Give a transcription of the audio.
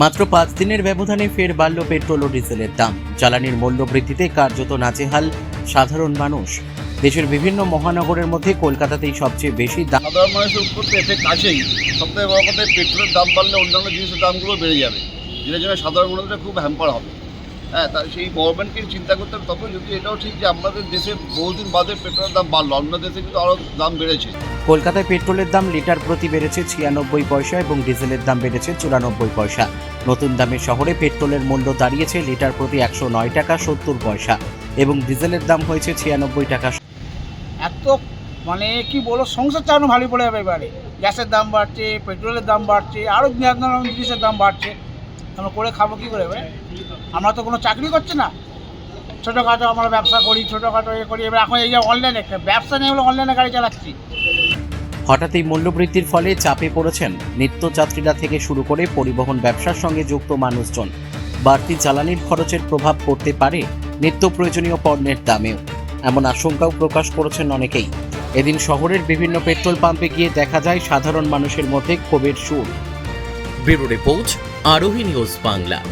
মাত্র 5 দিনের ব্যবধানে ফের বাড়ল পেট্রোল ও ডিজেলের দাম। জ্বালানির মূল্য বৃদ্ধিতে কার্যত নাজেহাল সাধারণ মানুষ। দেশের বিভিন্ন মহানগরের মধ্যে কলকাতাতেই সবচেয়ে বেশি দাম। সাধারণ মানুষের উপর তো এফেক্ট আছেই। সবথেকে বড় কথা, পেট্রোলের দাম বাড়লে অন্যান্য জিনিসের দামগুলো বেড়ে যাবে, যেটার জন্য সাধারণ মানুষরা খুব হ্যাম্পার হবে। হ্যাঁ, তাই সেই গভর্নমেন্টকে চিন্তা করতে হবে। তবে যদি এটাও ঠিক যে আমাদের দেশে বহুদিন বাদে পেট্রোলের দাম বাড়লো, অন্য দেশে কিন্তু আরও দাম বেড়েছে। কলকাতায় পেট্রোলের দাম লিটার প্রতি বেড়েছে 96 পয়সা এবং ডিজেলের দাম বেড়েছে 94 পয়সা। নতুন দামের শহরে পেট্রোলের মূল্য দাঁড়িয়েছে লিটার প্রতি 109 টাকা 70 পয়সা এবং ডিজেলের দাম হয়েছে 96 টাকা। এত মানে কি বলো, সংসার চালানো ভালো পড়ে যাবে। এবারে গ্যাসের দাম বাড়ছে, পেট্রোলের দাম বাড়ছে, আরও নানা জিনিসের দাম বাড়ছে। আমরা করে খাবো কী করে? এবারে আমরা তো কোনো চাকরি করছি না, ছোটোখাটো আমরা ব্যবসা করি, ছোটোখাটো করি। এবার এখন এই যে অনলাইনে ব্যবসা নিয়ে হলো, অনলাইনে গাড়ি চালাচ্ছি। হঠাৎই মূল্যবৃদ্ধির ফলে চাপে পড়েছেন নিত্যযাত্রীরা থেকে শুরু করে পরিবহন ব্যবসার সঙ্গে যুক্ত মানুষজন। বাড়তি জ্বালানির খরচের প্রভাব পড়তে পারে নিত্য প্রয়োজনীয় পণ্যের দামেও, এমন আশঙ্কাও প্রকাশ করেছেন অনেকেই। এদিন শহরের বিভিন্ন পেট্রোল পাম্পে গিয়ে দেখা যায় সাধারণ মানুষের মধ্যে ক্ষোভের সুর। ব্যুরো রিপোর্ট, আরোহী নিউজ বাংলা।